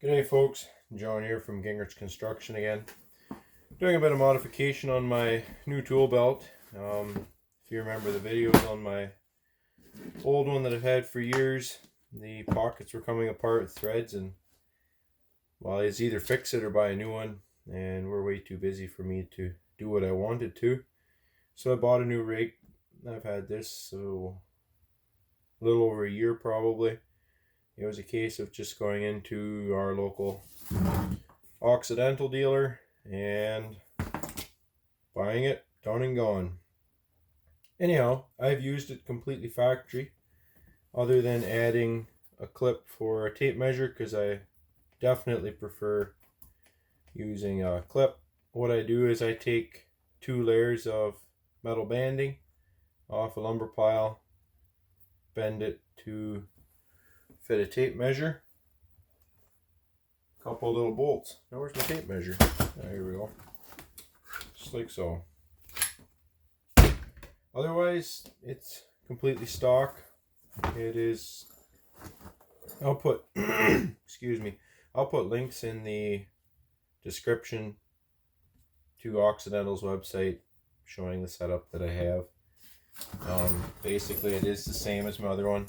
G'day folks, John here from Gingrich Construction again. Doing a bit of modification on my new tool belt. If you remember the videos on my old one that I've had for years, the pockets were coming apart with threads, and well, it's either fix it or buy a new one, and we're way too busy for me to do what I wanted to. So I bought a new rig. I've had this a little over a year probably. It was a case of just going into our local Occidental dealer and buying it, done and gone. Anyhow, I've used it completely factory, other than adding a clip for a tape measure, because I definitely prefer using a clip. What I do is I take 2 layers of metal banding off a lumber pile, bend it to fit a tape measure, couple little bolts. Now where's my tape measure? There we go. Just like so. Otherwise, it's completely stock. It is. I'll put excuse me. I'll put links in the description to Occidental's website showing the setup that I have. Basically, it is the same as my other one.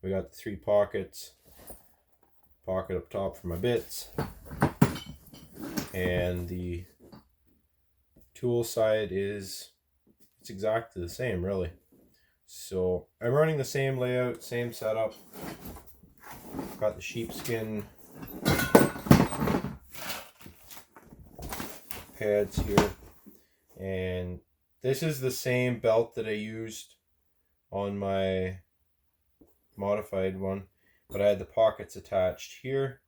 We got the 3 pockets, pocket up top for my bits, and the tool side it's exactly the same really. So I'm running the same layout, same setup. Got the sheepskin pads here, and this is the same belt that I used on my modified one, but I had the pockets attached here.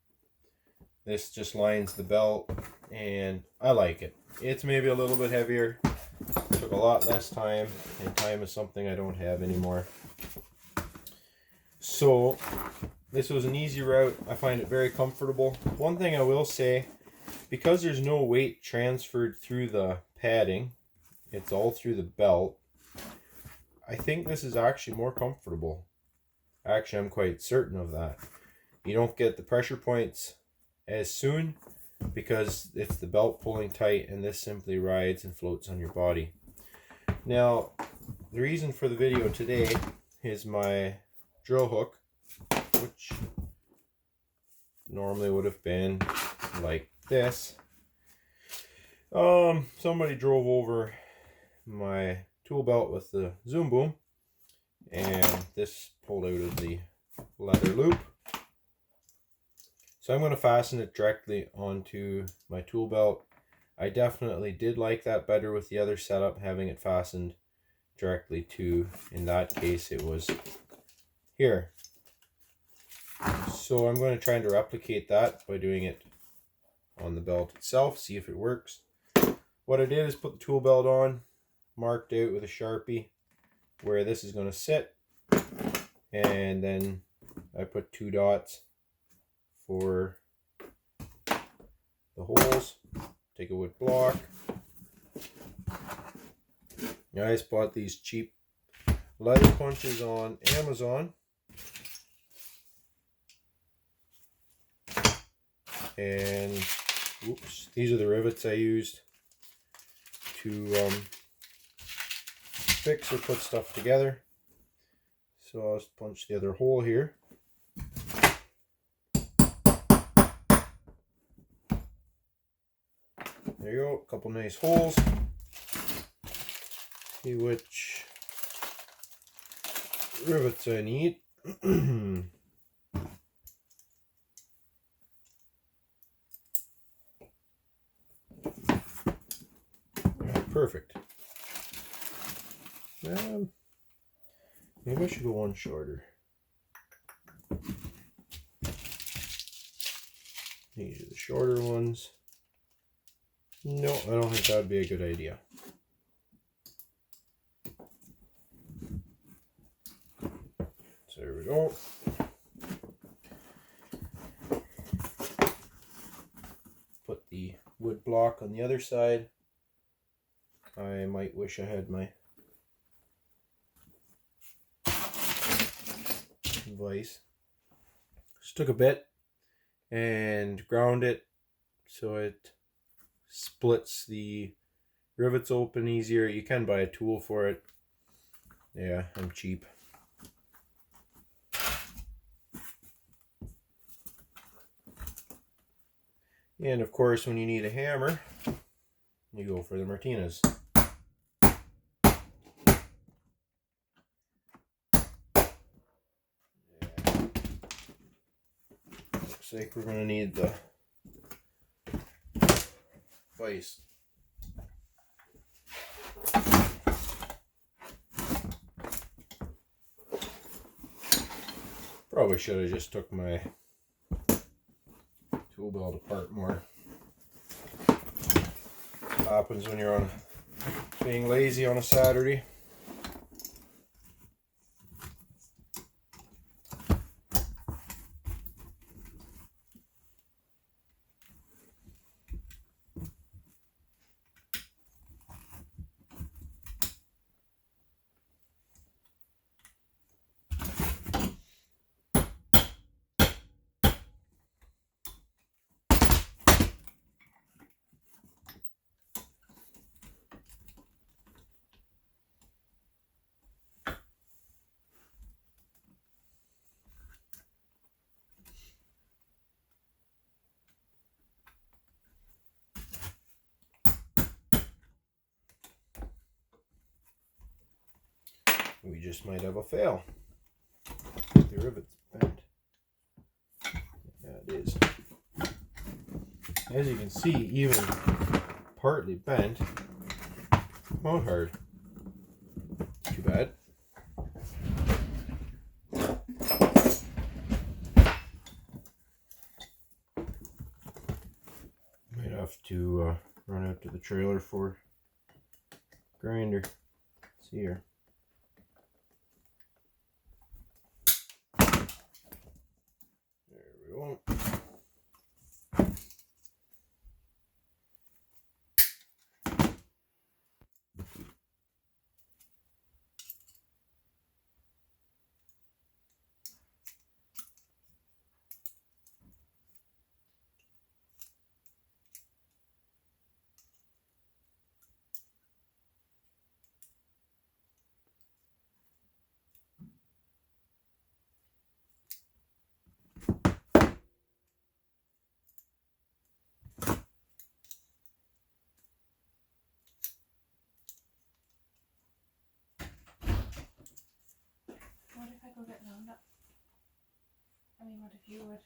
This just lines the belt, and I like it. It's maybe a little bit heavier, took a lot less time, and time is something I don't have anymore. So this was an easy route. I find it very comfortable. One thing I will say, because there's no weight transferred through the padding, it's all through the belt, I think this is actually more comfortable. Actually, I'm quite certain of that. You don't get the pressure points as soon because it's the belt pulling tight, and this simply rides and floats on your body. Now, the reason for the video today is my drill hook, which normally would have been like this. Somebody drove over my tool belt with the zoom boom, and this pulled out of the leather loop. So I'm going to fasten it directly onto my tool belt. I definitely did like that better with the other setup, having it fastened directly to, in that case, it was here. So I'm going to try to replicate that by doing it on the belt itself, see if it works. What I did is put the tool belt on, marked out with a Sharpie where this is going to sit, and then I put 2 dots for the holes. Take a wood block. Now, I just bought these cheap leather punches on Amazon, and oops, these are the rivets I used to fix or put stuff together. So I'll just punch the other hole here. There you go, a couple nice holes. See which rivets I need. Perfect. Maybe I should go one shorter. These are the shorter ones. No, I don't think that would be a good idea. So there we go. Put the wood block on the other side. I might wish I had my vise. Just took a bit and ground it so it splits the rivets open easier. You can buy a tool for it. Yeah, I'm cheap. And of course, when you need a hammer, you go for the Martinez. Looks like we're going to need the vise. Probably should have just took my tool belt apart more. What happens when you're being lazy on a Saturday. We just might have a fail. The rivet's bent. Yeah, it is. As you can see, even partly bent, come out hard. Too bad. Might have to run out to the trailer for grinder. See here. There we go. What if I go get round up? I mean, what if you would?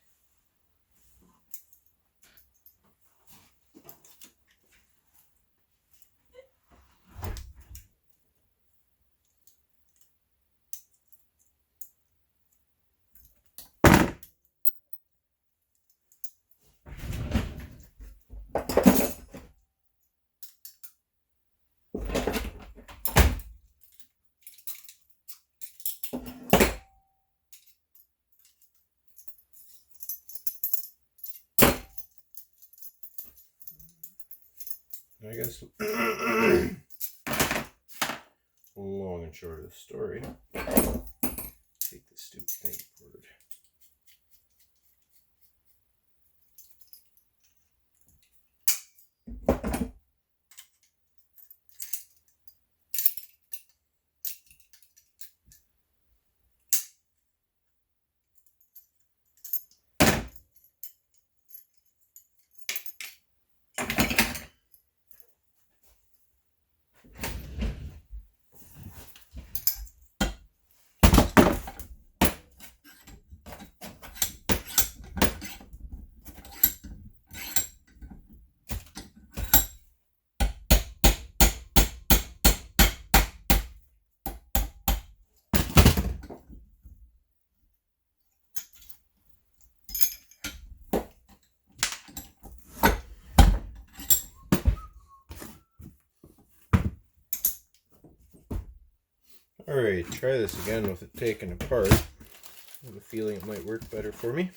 I guess long and short of the story, take this stupid thing forward. Alright, try this again with it taken apart. I have a feeling it might work better for me.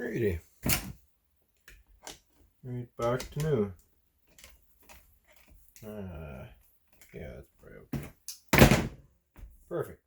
Alrighty. Right back to new. Yeah, that's probably okay. Perfect.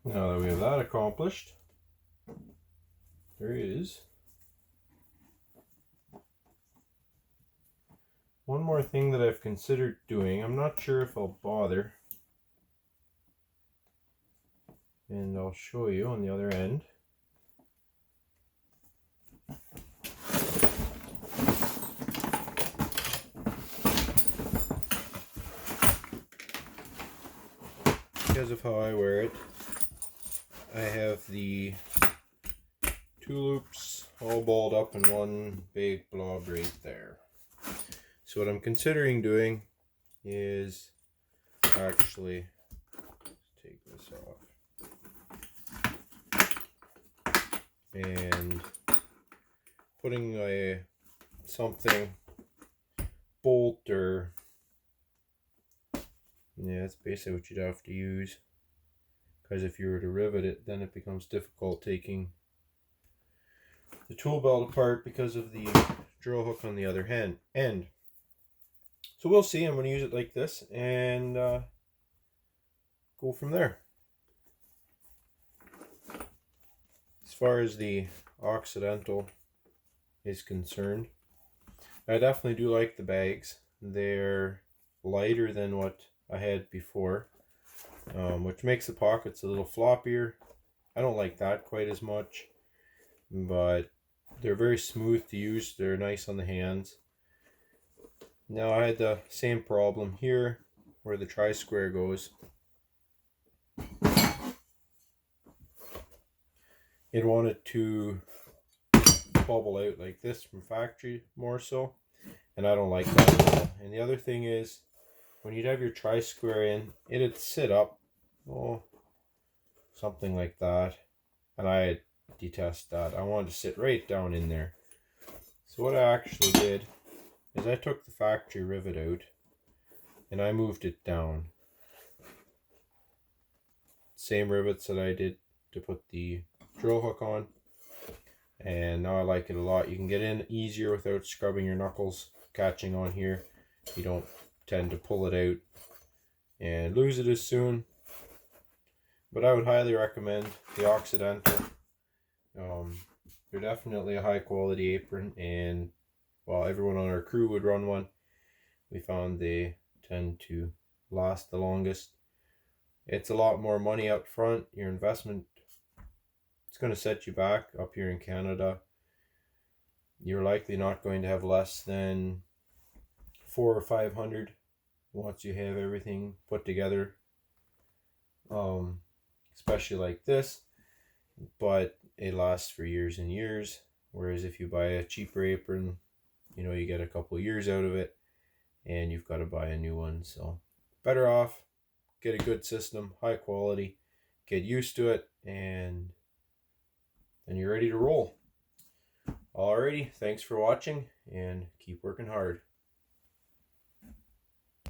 Now that we have that accomplished, there is one more thing that I've considered doing. I'm not sure if I'll bother, and I'll show you on the other end. Because of how I wear it, I have the two loops all balled up in one big blob right there. So what I'm considering doing is actually take this off and putting a something bolt, or yeah, that's basically what you'd have to use, because if you were to rivet it, then it becomes difficult taking the tool belt apart because of the drill hook on the other end. So we'll see. I'm going to use it like this and go from there. As far as the Occidental is concerned, I definitely do like the bags. They're lighter than what I had before, which makes the pockets a little floppier. I don't like that quite as much, but they're very smooth to use. They're nice on the hands. Now I had the same problem here where the tri-square goes. It wanted to bubble out like this from factory more so, and I don't like that at all. And the other thing is, when you'd have your tri-square in, it'd sit up, something like that, and I detest that. I wanted to sit right down in there. So what I actually did is I took the factory rivet out and I moved it down. Same rivets that I did to put the drill hook on, and now I like it a lot. You can get in easier without scrubbing your knuckles catching on here. You don't tend to pull it out and lose it as soon. But I would highly recommend the Occidental. They're definitely a high quality apron, and while everyone on our crew would run one, we found they tend to last the longest. It's a lot more money up front. Your investment, it's going to set you back up here in Canada. You're likely not going to have less than $400 or $500 once you have everything put together, especially like this, but it lasts for years and years. Whereas if you buy a cheaper apron, you get a couple years out of it and you've got to buy a new one. So better off get a good system, high quality, get used to it, and then you're ready to roll. Alrighty, thanks for watching and keep working hard.